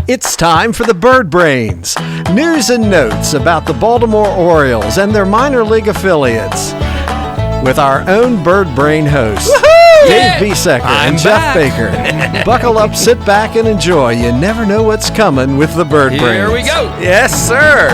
It's time for the Bird Brains. News and notes about the Baltimore Orioles and their minor league affiliates. With our own Bird Brain hosts, Dave Biesecker and Jeff Baker. Buckle up, sit back, and enjoy. You never know what's coming with the Bird Brains. Here we go. Yes, sir.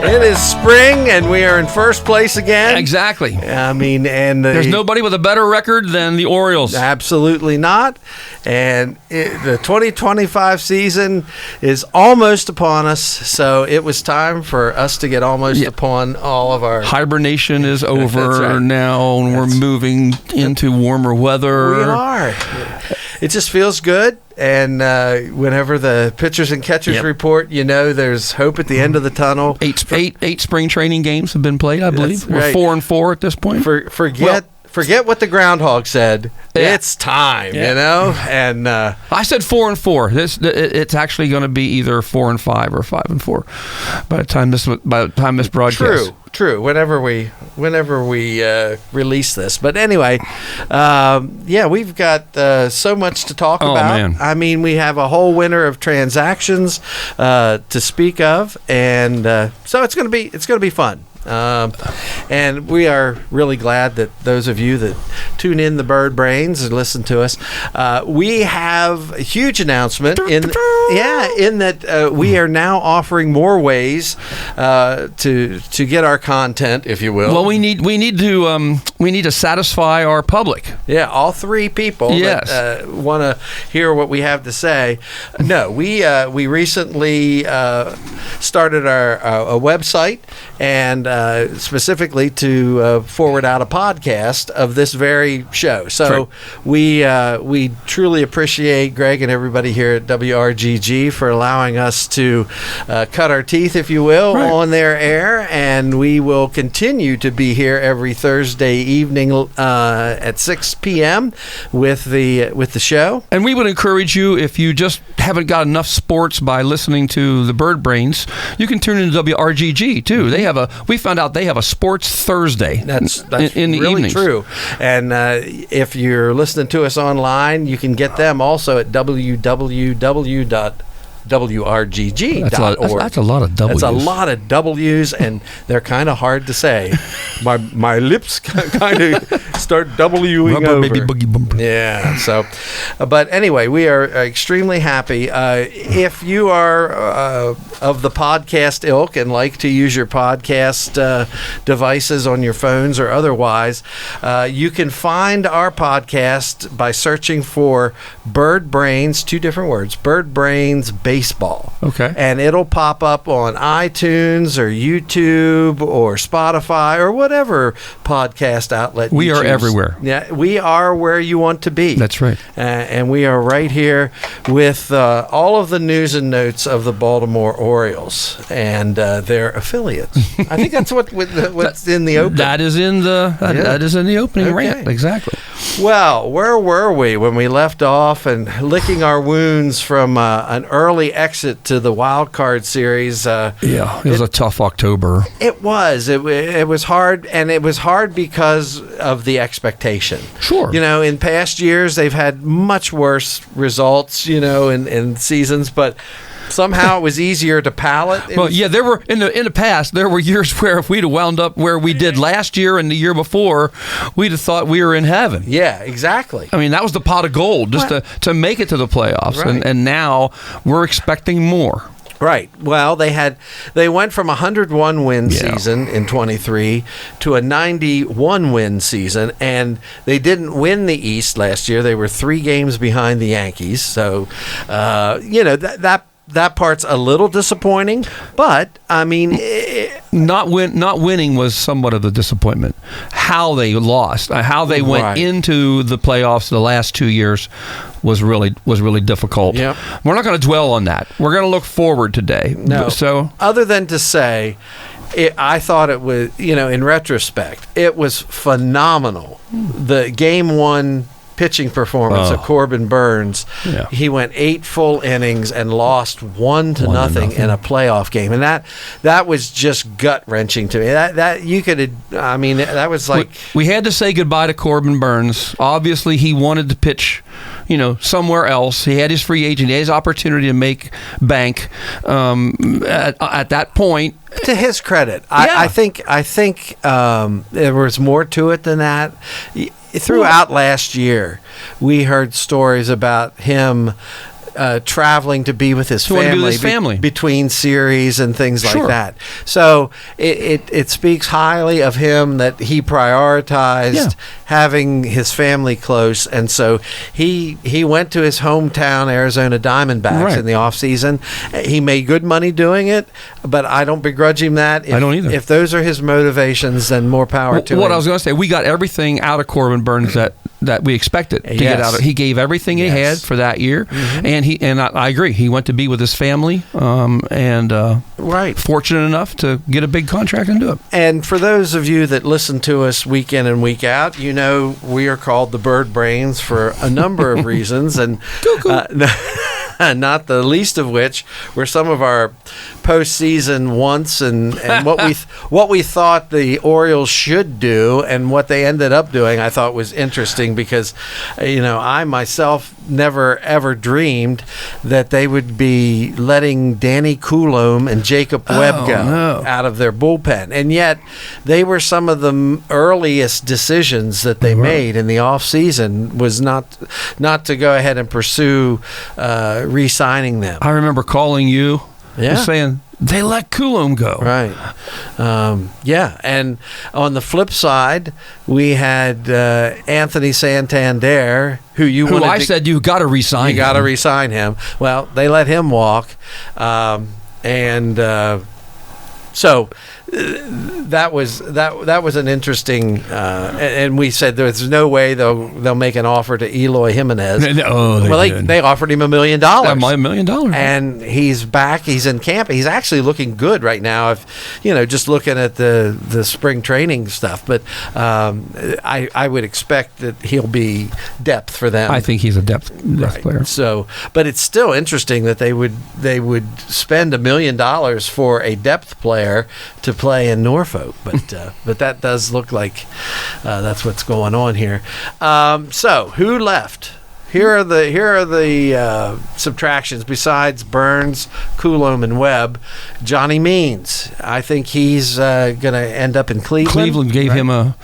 It is spring, and we are in first place again. Exactly. I mean, and there's nobody with a better record than the Orioles. Absolutely not. And the 2025 season is almost upon us, so it was time for us to get almost upon all of our... Hibernation is over now, and we're moving into warmer weather. We are. It just feels good. And whenever the pitchers and catchers report, you know there's hope at the end of the tunnel. Eight spring training games have been played, I believe. Right. We're 4-4 at this point. Forget what the groundhog said. Yeah. It's time, you know. And I said 4-4. It's actually going to be either 4-5 or 5-4 by the time this broadcast. True. Whenever we release this, but anyway, we've got so much to talk about. Man. I mean, we have a whole winter of transactions to speak of, and so it's going to be fun. And we are really glad that those of you that tune in the Bird Brains and listen to us, we have a huge announcement in that we are now offering more ways to get our content, if you will. Well, we need to satisfy our public. Yeah, all three people that want to hear what we have to say. No, we recently started a website, and specifically to forward out a podcast of this very show. So we truly appreciate Greg and everybody here at WRGG for allowing us to cut our teeth, if you will, on their air, and we will continue to be here every Thursday evening at 6 p.m. with the show. And we would encourage you, if you just haven't got enough sports by listening to the Bird Brains, you can tune into WRGG too. We found out they have a Sports Thursday. That's in the really evenings. True. And if you're listening to us online, you can get them also at www.wrgg.org. That's a lot of W's. That's a lot of W's, and they're kind of hard to say. My lips kind of start W'ing Rubber, over. baby, boogie bumper. Yeah. So, but anyway, we are extremely happy. If you are of the podcast ilk and like to use your podcast devices on your phones or otherwise, you can find our podcast by searching for Bird Brains, two different words, Bird Brains Baseball. Okay. And it'll pop up on iTunes or YouTube or Spotify or whatever podcast outlet we you are choose. Everywhere. Yeah, we are where you want to be. That's right. And we are right here with all of the news and notes of the Baltimore Orioles and their affiliates. I think that's what's in the opening. That is in the opening rant. Exactly. Well, where were we when we left off and licking our wounds from an early exit to the wild card series? It was a tough October. It was. It was hard, and it was hard because of the expectation. Sure. You know, in past years, they've had much worse results, in seasons, but somehow it was easier to palate. There were in the past. There were years where if we'd have wound up where we did last year and the year before, we'd have thought we were in heaven. Yeah, exactly. I mean, that was the pot of gold just to make it to the playoffs, and now we're expecting more. Right. Well, they went from a 101 win season in 23 to a 91 win season, and they didn't win the East last year. They were 3 games behind the Yankees. So, that part's a little disappointing, but I mean, not winning was somewhat of a disappointment. How they lost, how they went into the playoffs the last 2 years was really difficult. Yep. We're not going to dwell on that. We're going to look forward today. No. So, other than to say, I thought it was, in retrospect, it was phenomenal. The game 1 pitching performance of Corbin Burns. Yeah. He went 8 full innings and lost 1-0 in a playoff game, and that was just gut wrenching to me. That was like we had to say goodbye to Corbin Burns. Obviously, he wanted to pitch, somewhere else. He had his free agent. He had his opportunity to make bank at that point. To his credit, I think there was more to it than that. Throughout last year, we heard stories about him traveling to be with his family, between series and things like that. So it speaks highly of him that he prioritized having his family close, and so he went to his hometown Arizona Diamondbacks in the offseason. He made good money doing it, but I don't begrudge him that. I don't either. If those are his motivations, then more power to him. What I was going to say, we got everything out of Corbin Burnes that we expected to get out of. He gave everything he had for that year, and I agree. He went to be with his family, and fortunate enough to get a big contract and do it. And for those of you that listen to us week in and week out, we are called the Bird Brains for a number of reasons, and not the least of which were some of our postseason wants and what we thought the Orioles should do and what they ended up doing. I thought was interesting because I myself never ever dreamed that they would be letting Danny Coulombe and Jacob Webb go out of their bullpen, and yet they were some of the earliest decisions that they made in the offseason was not to go ahead and pursue re-signing them. I remember calling you and saying they let Coulombe go. Right. And on the flip side, we had Anthony Santander, who I said you got to re-sign him. You got to re-sign him. Well, they let him walk, so that was an interesting, and we said there's no way they'll make an offer to Eloy Jimenez. They offered him $1 million. $1 million, and he's back. He's in camp. He's actually looking good right now. If just looking at the spring training stuff, but I would expect that he'll be depth for them. I think he's a depth player. So, but it's still interesting that they would spend $1 million for a depth player to play in Norfolk, but that does look like that's what's going on here. So who left? Here are the subtractions besides Burnes, Coulombe, and Webb. Johnny Means. I think he's going to end up in Cleveland. Cleveland gave him a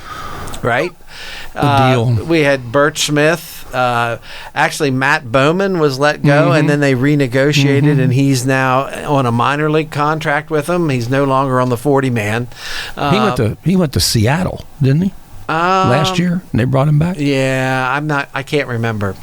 deal. We had Bert Smith. Actually, Matt Bowman was let go, and then they renegotiated, and he's now on a minor league contract with them. He's no longer on the 40-man. He went to Seattle, didn't he? Last year, and they brought him back. Yeah, I can't remember.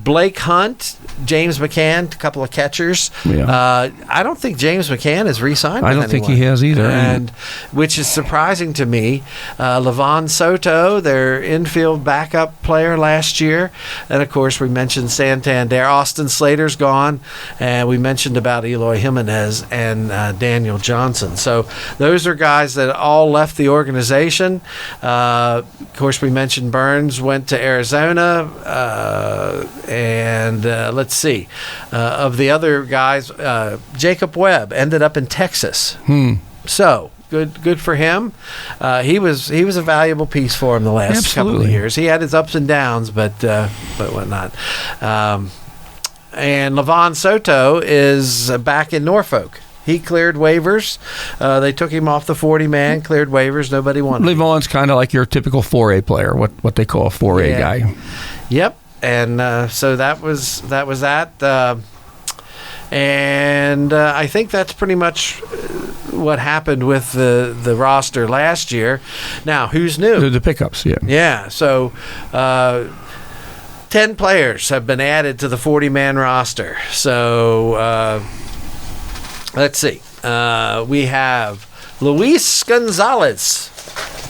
Blake Hunt, James McCann, a couple of catchers. Yeah. I don't think James McCann has re-signed with anyone. I don't think he has either, and which is surprising to me. Levon Soto, their infield backup player last year, and of course we mentioned Santander. Austin Slater's gone, and we mentioned about Eloy Jimenez and Daniel Johnson. So those are guys that all left the organization. Of course, we mentioned Burnes went to Arizona, and let's see, of the other guys, Jacob Webb ended up in Texas. So good for him. He was a valuable piece for him the last couple of years. He had his ups and downs, but whatnot. And Levon Soto is back in Norfolk. He cleared waivers. They took him off the 40-man, cleared waivers. Nobody wanted him. Levon's kind of like your typical 4A player, what they call a 4A guy. Yep. And so that was that. And I think that's pretty much what happened with the roster last year. Now, who's new? The pickups, yeah. Yeah. So 10 players have been added to the 40-man roster. So let's see. We have Luis Gonzalez.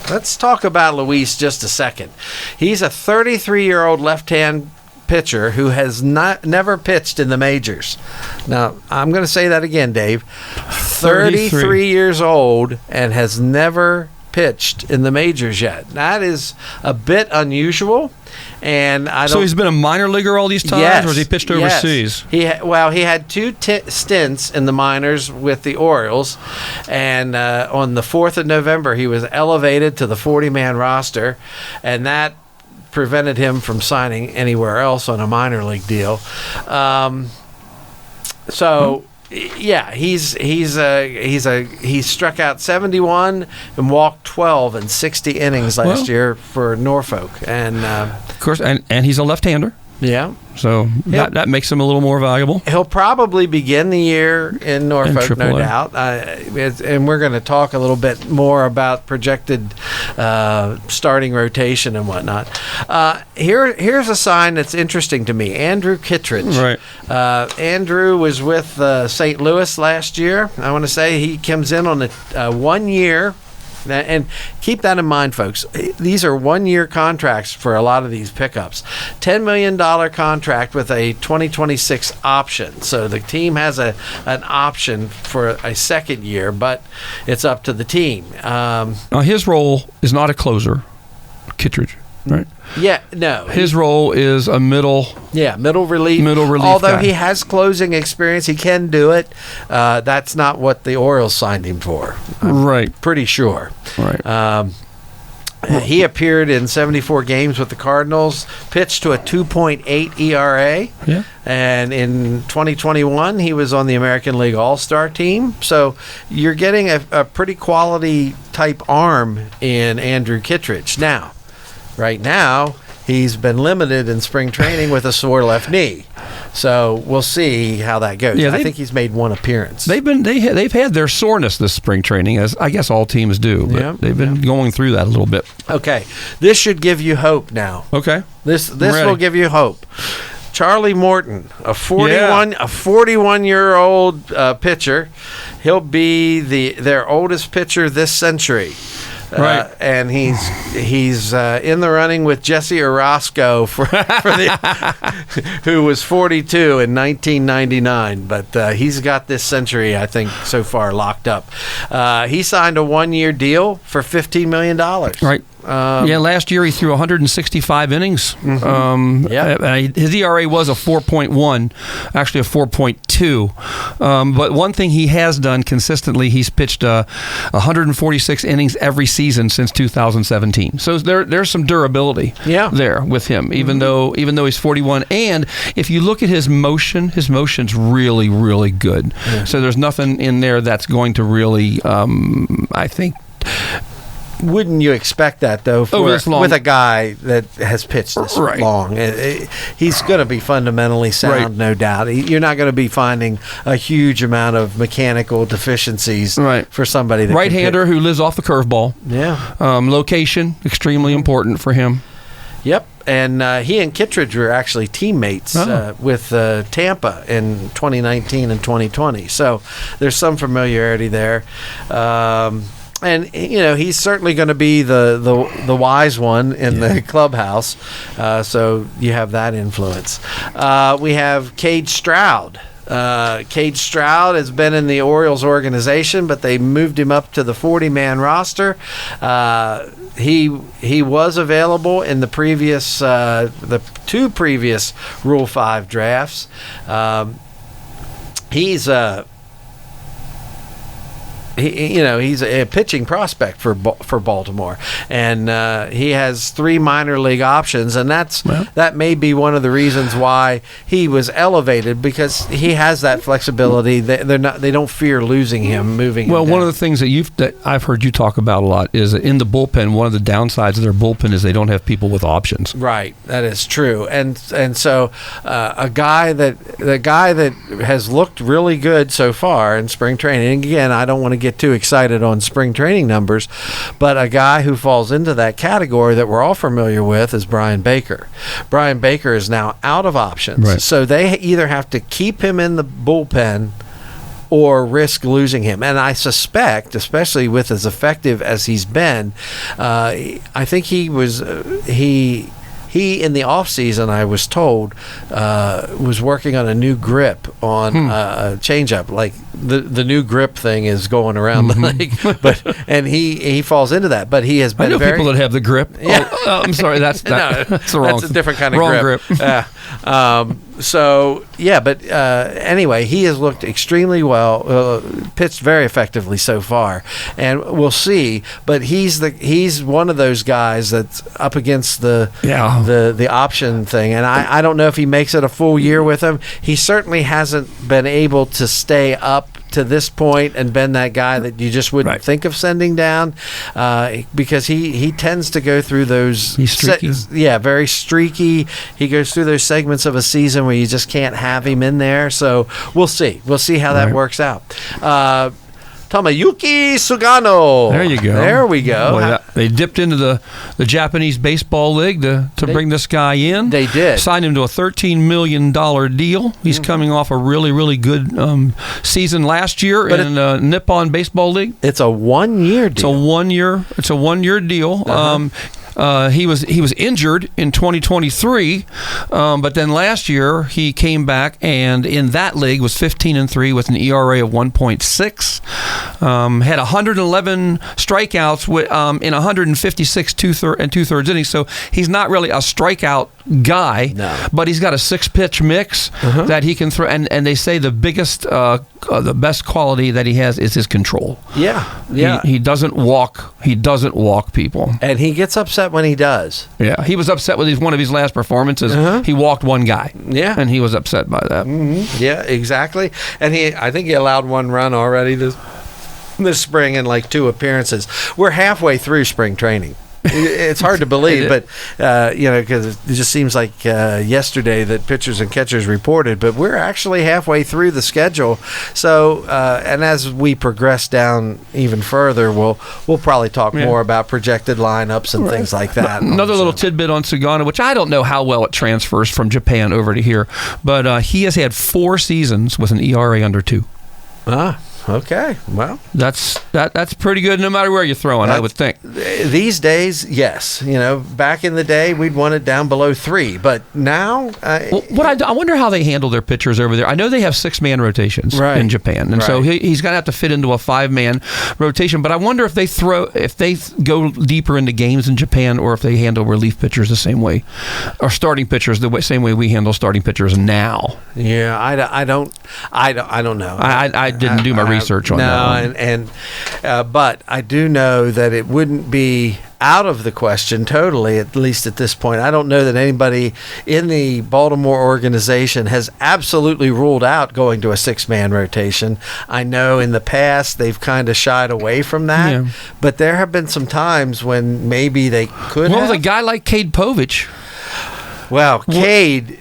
Let's talk about Luis just a second. He's a 33-year-old left-hand pitcher who has never pitched in the majors. Now, I'm going to say that again, Dave. 33 years old and has never pitched in the majors yet. That is a bit unusual. And so he's been a minor leaguer all these times, or has he pitched overseas? Yes. He had two stints in the minors with the Orioles, and on the 4th of November he was elevated to the 40-man roster, and that prevented him from signing anywhere else on a minor league deal. Yeah, he struck out 71 and walked 12 in 60 innings last year for Norfolk, and of course, and he's a left-hander. Yeah. So that makes him a little more valuable. He'll probably begin the year in Norfolk, no doubt. And we're going to talk a little bit more about projected starting rotation and whatnot. Here's a sign that's interesting to me. Andrew Kittredge. Right. Andrew was with St. Louis last year. I want to say he comes in on a 1 year. And keep that in mind, folks. These are 1 year contracts for a lot of these pickups. $10 million contract with a 2026 option. So the team has an option for a second year, but it's up to the team. Now, his role is not a closer, Kittredge, right? Yeah, no. His role is a middle relief. Although guy. He has closing experience, he can do it. That's not what the Orioles signed him for. I'm pretty sure. Right. He appeared in 74 games with the Cardinals, pitched to a 2.8 ERA. Yeah. And in 2021, he was on the American League All-Star team. So you're getting a pretty quality type arm in Andrew Kittredge. Now, right now, he's been limited in spring training with a sore left knee, so we'll see how that goes. I think he's made one appearance. They've had their soreness this spring training, as I guess all teams do. But they've been going through that a little bit. Okay, this should give you hope now. Okay, this will give you hope. Charlie Morton, a 41-year-old pitcher. He'll be their oldest pitcher this century. Right, and he's in the running with Jesse Orozco for who was 42 in 1999. But he's got this century, I think, so far locked up. He signed a 1 year deal for $15 million. Right. Last year he threw 165 innings. His ERA was a 4.1, actually a 4.2. But one thing he has done consistently, he's pitched 146 innings every season since 2017. So there's some durability there with him, even though he's 41. And if you look at his motion's really, really good. Yeah. So there's nothing in there that's going to really, I think. Wouldn't you expect that, though, with a guy that has pitched this long? He's going to be fundamentally sound, no doubt. You're not going to be finding a huge amount of mechanical deficiencies for somebody that right-hander who lives off the curveball. Yeah. Location, extremely important for him. Yep. And he and Kittredge were actually teammates with Tampa in 2019 and 2020. So there's some familiarity there. And he's certainly going to be the wise one in the clubhouse, so you have that influence. We have Cade Stroud. Cade Stroud has been in the Orioles organization, but they moved him up to the 40-man roster. He was available in the two previous Rule 5 drafts. He's a pitching prospect for Baltimore, and he has 3 minor league options, and that may be one of the reasons why he was elevated, because he has that flexibility. They don't fear losing him, moving. Well, him one of the things that I've heard you talk about a lot is that in the bullpen, one of the downsides of their bullpen is they don't have people with options. Right, that is true, and so the guy that has looked really good so far in spring training. And again, I don't want to get too excited on spring training numbers, but a guy who falls into that category that we're all familiar with is Brian Baker. Brian Baker is now out of options, so they either have to keep him in the bullpen or risk losing him. And I suspect, especially with as effective as he's been, I think he in the offseason, I was told, was working on a new grip on a changeup. Like the new grip thing is going around the league, and he falls into that. But he has been. I know people that have the grip. Yeah. I'm sorry, that's the wrong. That's a different kind of grip. Yeah. But anyway, he has looked extremely well, pitched very effectively so far, and we'll see. But he's one of those guys that's up against the option thing, and I don't know if he makes it a full year with him. He certainly hasn't been able to stay up to this point and been that guy that you just wouldn't think of sending down, because he tends to go through those. He's streaky. Very streaky. He goes through those segments of a season where you just can't have him in there. So we'll see how that works out. Tomoyuki Sugano. There you go. There we go. Boy, they dipped into the Japanese Baseball League to bring this guy in. They did. Signed him to a $13 million deal. He's coming off a really, really good season last year in the Nippon Baseball League. It's a 1-year deal. It's a one-year deal. He was injured in 2023, but then last year he came back and in that league was 15-3 with an ERA of 1.6. Had 111 strikeouts in 156 2/3 innings. So he's not really a strikeout guy, but he's got a 6-pitch mix that he can throw. And they say the best quality that he has is his control. Yeah. He doesn't walk. He doesn't walk people, and he gets upset when he does. Yeah, he was upset with one of his last performances. He walked one guy. Yeah, and he was upset by that. Yeah, exactly. And I think he allowed one run already this spring in like 2 appearances. We're halfway through spring training. It's hard to believe, but because it just seems like yesterday that pitchers and catchers reported, but we're actually halfway through the schedule. So, and as we progress down even further, we'll probably talk more about projected lineups and things like that. Another little tidbit on Sugano, which I don't know how well it transfers from Japan over to here, but he has had 4 seasons with an ERA under 2. Okay, well, that's pretty good no matter where you're throwing, I would think. These days, yes. Back in the day, we'd want it down below 3, but now... I wonder how they handle their pitchers over there. I know they have 6-man rotations in Japan, and so he's going to have to fit into a 5-man rotation, but I wonder if they go deeper into games in Japan, or if they handle relief pitchers the same way, or starting pitchers the same way we handle starting pitchers now. Yeah, I don't know. I didn't do my research on that. But I do know that it wouldn't be out of the question totally, at least at this point. I don't know that anybody in the Baltimore organization has absolutely ruled out going to a 6-man rotation. I know in the past they've kind of shied away from that, but there have been some times when maybe they could have. Well, a guy like Cade Povich. Well, Cade,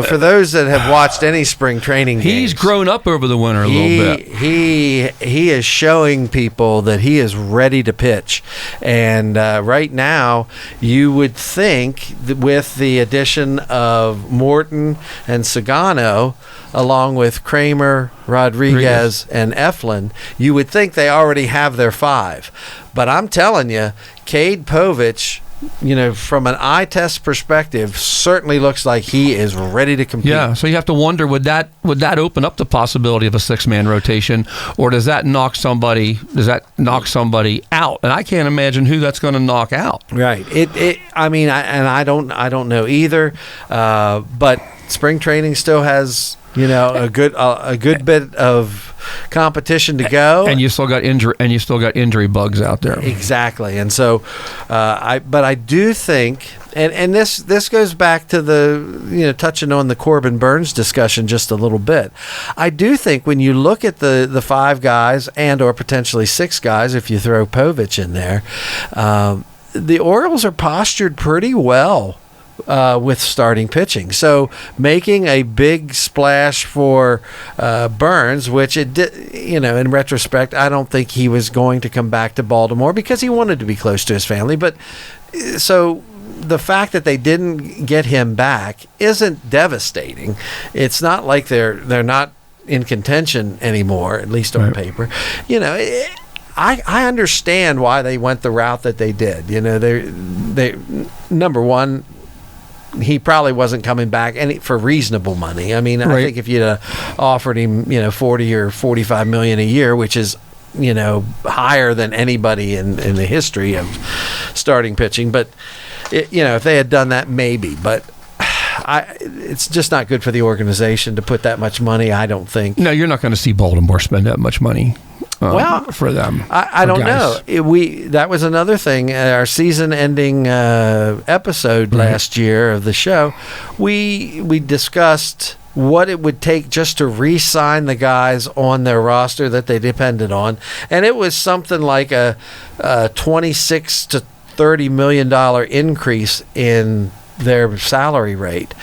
for those that have watched any spring training games, he's grown up over the winter a little bit. He is showing people that he is ready to pitch, and right now, you would think that with the addition of Morton and Sugano, along with Kramer, Rodriguez, and Eflin, you would think they already have their 5. But I'm telling you, Cade Povich, from an eye test perspective, certainly looks like he is ready to compete. Yeah, so you have to wonder, would that open up the possibility of a 6-man rotation, or does that knock somebody out? And I can't imagine who that's going to knock out. Right. I don't know either. But spring training still has a good bit of competition to go, and you still got injury bugs out there. Exactly. And so I do think, and this goes back to the touching on the Corbin Burns discussion just a little bit. I do think when you look at the 5 guys and or potentially 6 guys if you throw Povich in there, the Orioles are postured pretty well with starting pitching. So making a big splash for Burns, which it did, in retrospect, I don't think he was going to come back to Baltimore because he wanted to be close to his family. But so the fact that they didn't get him back isn't devastating. It's not like they're not in contention anymore, at least on paper. I understand why they went the route that they did. They number one, he probably wasn't coming back for reasonable money. I mean, I think if you'd offered him, $40 or $45 million a year, which is, higher than anybody in the history of starting pitching. But, if they had done that, maybe. But it's just not good for the organization to put that much money, I don't think. No, you're not going to see Baltimore spend that much money. For them, I don't know. That was another thing. Our season-ending episode last year of the show, we discussed what it would take just to re-sign the guys on their roster that they depended on, and it was something like a $26 to $30 million increase in their salary rate.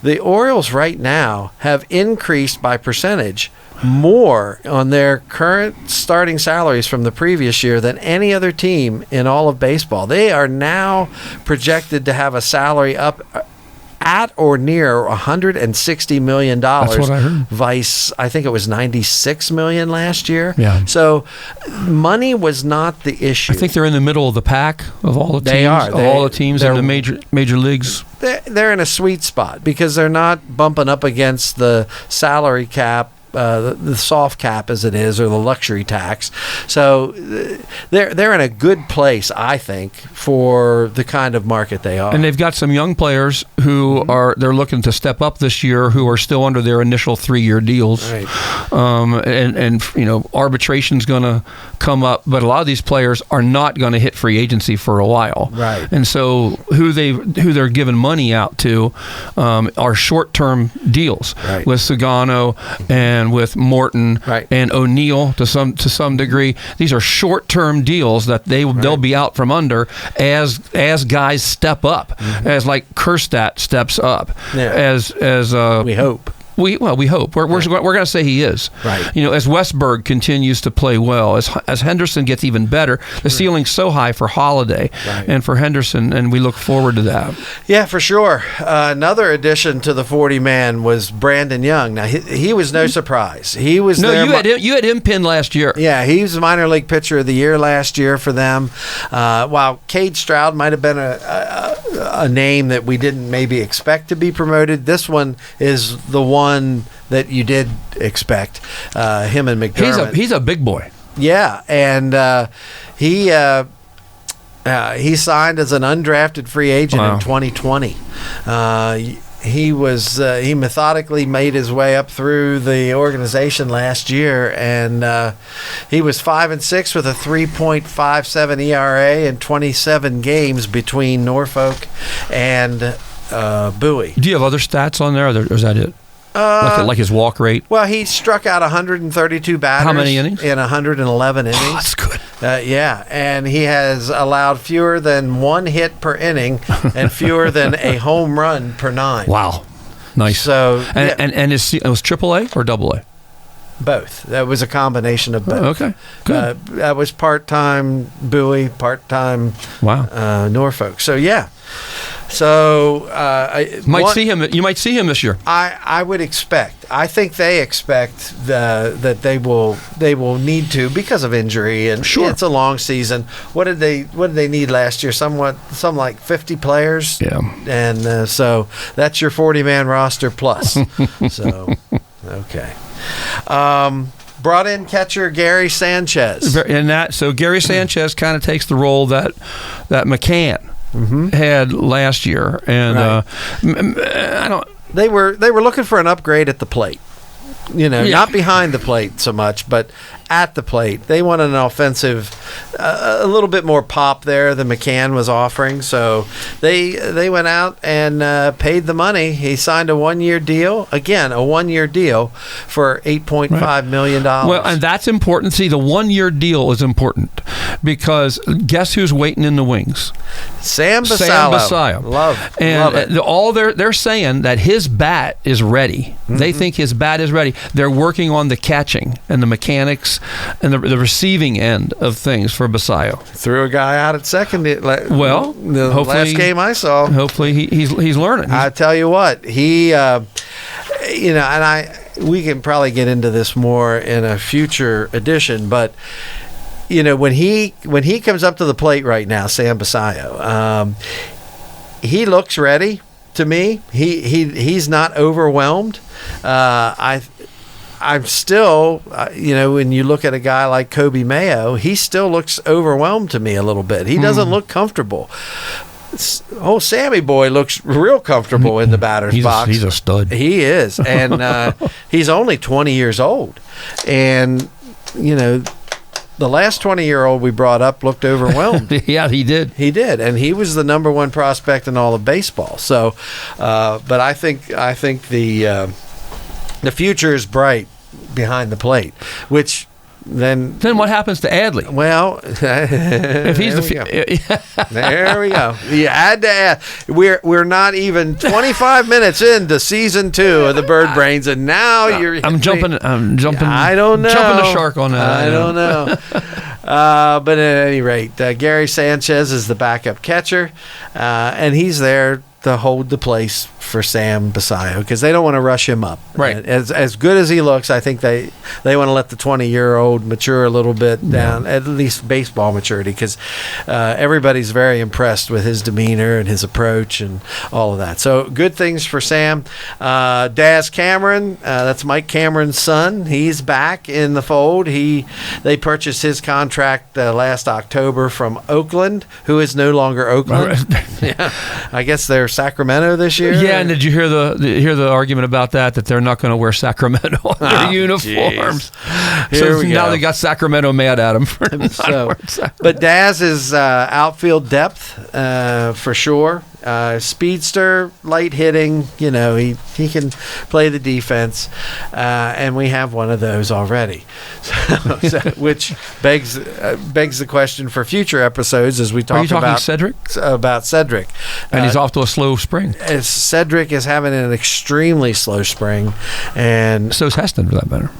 The Orioles right now have increased by percentage more on their current starting salaries from the previous year than any other team in all of baseball. They are now projected to have a salary up at or near $160 million. That's what I heard. Vice, I think it was $96 million last year. Yeah. So money was not the issue. I think they're in the middle of the pack of all the teams. They are. All the teams in the major leagues. They're in a sweet spot because they're not bumping up against the salary cap, the soft cap as it is, or the luxury tax. So they're in a good place, I think, for the kind of market they are. And they've got some young players who they're looking to step up this year, who are still under their initial 3-year deals. Right. And arbitration's going to come up, but a lot of these players are not going to hit free agency for a while. Right. And so who they're giving money out to are short-term deals, right, with Sagano and with Morton, right, and O'Neill to some degree. These are short-term deals that they'll be out from under as guys step up, as like Kerstad steps up, as we hope. We hope. We're going to say he is. Right. As Westberg continues to play well, as Henderson gets even better, the ceiling's so high for Holiday and for Henderson, and we look forward to that. Yeah, for sure. Another addition to the 40-man was Brandon Young. Now, he was no surprise. He was you had him pinned last year. Yeah, he was the minor league pitcher of the year last year for them. While Cade Stroud might have been a name that we didn't maybe expect to be promoted, this one is the one that you did expect, him and McDermott. He's a big boy. Yeah, and he signed as an undrafted free agent in 2020. He methodically made his way up through the organization last year, and he was 5-6 with a 3.57 ERA in 27 games between Norfolk and Bowie. Do you have other stats on there, or is that it? Like his walk rate? Well, he struck out 132 batters. How many innings? In 111 innings. Oh, that's good. Yeah, and he has allowed fewer than one hit per inning and fewer than a home run per 9. Wow. Nice. So, and it was AAA or AA? Both. That was a combination of both. Okay, good. That was part-time Bowie, part-time Norfolk. So, yeah. So you might see him this year. I would expect. I think they expect that they will need to, because of injury, and it's a long season. What did they need last year? Some like 50 players. Yeah. And so that's your 40-man roster plus. So okay. Brought in catcher Gary Sanchez. So Gary Sanchez kind of takes the role that McCann had last year, and They were looking for an upgrade at the plate. Not behind the plate so much, but at the plate. They wanted an offensive, a little bit more pop there than McCann was offering. So they went out and paid the money. He signed a 1-year deal. Again, a 1-year deal for $8.5 million. Well, and that's important. See, the 1-year deal is important because guess who's waiting in the wings? Sam Basallo. Love it. They're saying that his bat is ready. They think his bat is ready. They're working on the catching and the mechanics and the receiving end of things for Basallo. Threw a guy out at second. The hopefully, last game I saw. Hopefully he's learning. I tell you what, he, we can probably get into this more in a future edition, but when he comes up to the plate right now, Sam Basallo, he looks ready. To me, he's not overwhelmed. I'm still, when you look at a guy like Kobe Mayo, he still looks overwhelmed to me a little bit. He doesn't look comfortable. old Sammy boy looks real comfortable in the batter's box. He's a stud. He is, and he's only 20 years old, and the last 20-year-old we brought up looked overwhelmed. Yeah, he did. He did, and he was the number one prospect in all of baseball. So, but I think the future is bright behind the plate, which. Then what happens to Adley? Well, if he's there we go. You had to add. We're not even 25 minutes into season 2 of the Bird Brains, and now I'm jumping. I don't know. Jumping the shark on that. I don't know. But at any rate, Gary Sanchez is the backup catcher, and he's there to hold the place for Sam Basayo because they don't want to rush him up. Right. As good as he looks, I think they want to let the 20-year-old mature a little bit down, at least baseball maturity, because everybody's very impressed with his demeanor and his approach and all of that. So good things for Sam. Daz Cameron, that's Mike Cameron's son. He's back in the fold. They purchased his contract last October from Oakland, who is no longer Oakland. Yeah. I guess they're Sacramento this year. Yeah, and did you hear the argument about that they're not going to wear Sacramento on their uniforms? So now they got Sacramento mad at them for not wearing Sacramento. But Daz is outfield depth for sure. Speedster, light hitting. He can play the defense, and we have one of those already. Which begs the question for future episodes as we talk. Are you talking about Cedric? About Cedric, and he's off to a slow spring. Cedric is having an extremely slow spring, and so is Heston for that matter.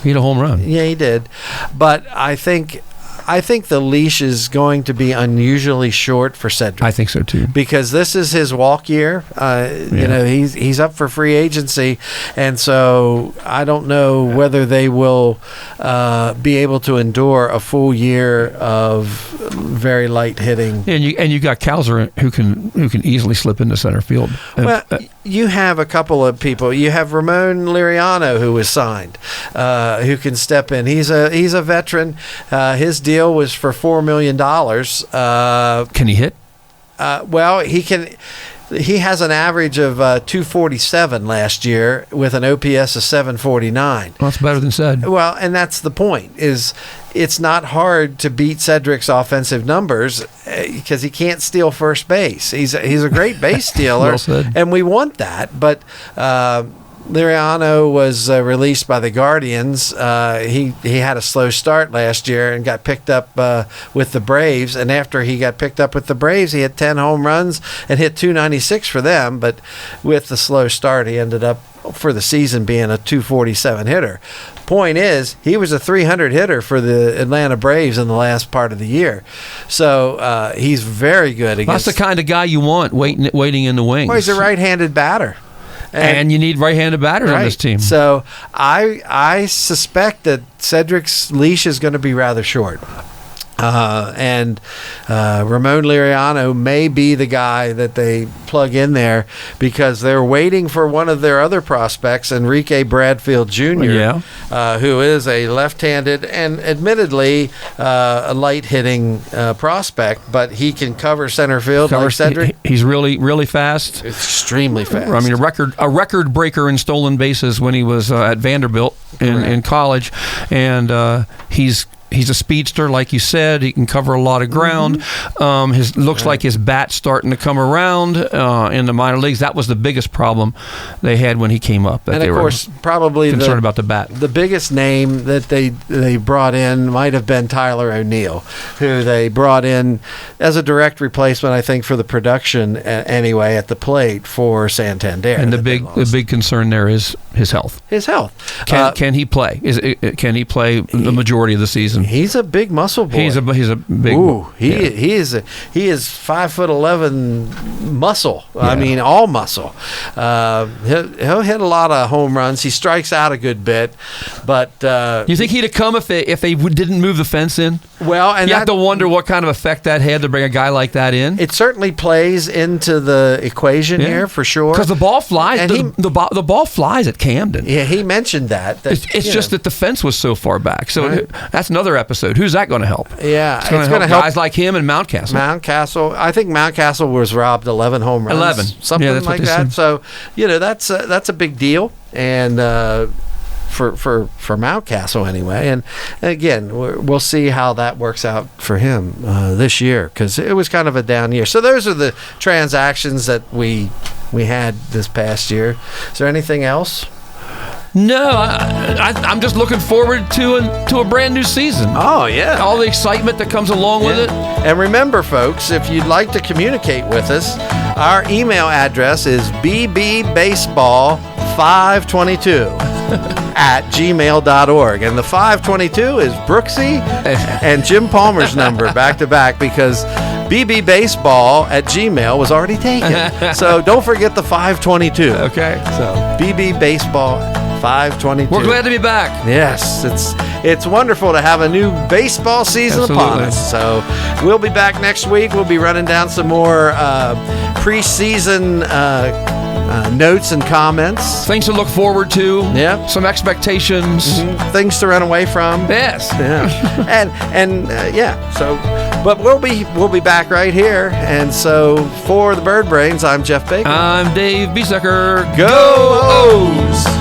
He had a home run. Yeah, he did, but I think the leash is going to be unusually short for Cedric. I think so too. Because this is his walk year. He's up for free agency, and so I don't know whether they will be able to endure a full year of very light hitting. And you got Cowser who can easily slip into center field. Well, you have a couple of people. You have Ramon Liriano who was signed, who can step in. He's a veteran. His deal was for $4 million. Can he hit? Well, he can. He has an average of 247 last year with an OPS of 749. Well, that's better than Ced. Well, and that's the point. It's not hard to beat Cedric's offensive numbers because he can't steal first base. He's a great base stealer, well said. And we want that. But Liriano was released by the Guardians. He had a slow start last year and got picked up with the Braves. And after he got picked up with the Braves, he had 10 home runs and hit 296 for them. But with the slow start, he ended up for the season being a 247 hitter. Point is, he was a 300 hitter for the Atlanta Braves in the last part of the year. So he's very good against. That's the kind of guy you want waiting in the wings. Well, he's a right-handed batter. And you need right-handed batters on this team. So I suspect that Cedric's leash is going to be rather short. And Ramon Liriano may be the guy that they plug in there because they're waiting for one of their other prospects, Enrique Bradfield Jr., who is a left-handed and admittedly a light-hitting prospect, but he can cover center field like Cedric. He's really, really fast. Extremely fast. I mean, a record breaker in stolen bases when he was at Vanderbilt in college, and He's a speedster, like you said. He can cover a lot of ground. Looks like his bat's starting to come around in the minor leagues. That was the biggest problem they had when he came up. And of course, probably concerned about the bat. The biggest name that they brought in might have been Tyler O'Neill, who they brought in as a direct replacement, I think, for the production anyway at the plate for Santander. And the big concern there is his health. His health. Can he play? Can he play the majority of the season? He's a big muscle boy. He's a big. Ooh, he is 5'11" muscle. Yeah. I mean, all muscle. He'll hit a lot of home runs. He strikes out a good bit, but you think he'd have come if they didn't move the fence in? Well, and you have to wonder what kind of effect that had to bring a guy like that in. It certainly plays into the equation here for sure. Because the ball flies. And the ball flies at Camden. Yeah, he mentioned that. It's just that the fence was so far back. So that's another another episode. Who's that going to help? Yeah, it's going to help guys like him and Mountcastle. Mountcastle. I think Mountcastle was robbed 11 home runs. 11. Something like that. So, that's a big deal. And for Mountcastle anyway. And again, we'll see how that works out for him this year, because it was kind of a down year. So those are the transactions that we had this past year. Is there anything else? No, I'm just looking forward to a brand new season. Oh, yeah. All the excitement that comes along with it. And remember, folks, if you'd like to communicate with us, our email address is bbbaseball522 at gmail.org. And the 522 is Brooksy and Jim Palmer's number back to back, because bbbaseball at gmail was already taken. So don't forget the 522. Okay. So bbbaseball 522. We're glad to be back. Yes, it's wonderful to have a new baseball season upon us. So we'll be back next week. We'll be running down some more preseason notes and comments. Things to look forward to. Yeah. Some expectations. Mm-hmm. Things to run away from. Yes. Yeah. and So, but we'll be back right here. And so for the Bird Brains, I'm Jeff Baker. I'm Dave Biesecker. Go O's!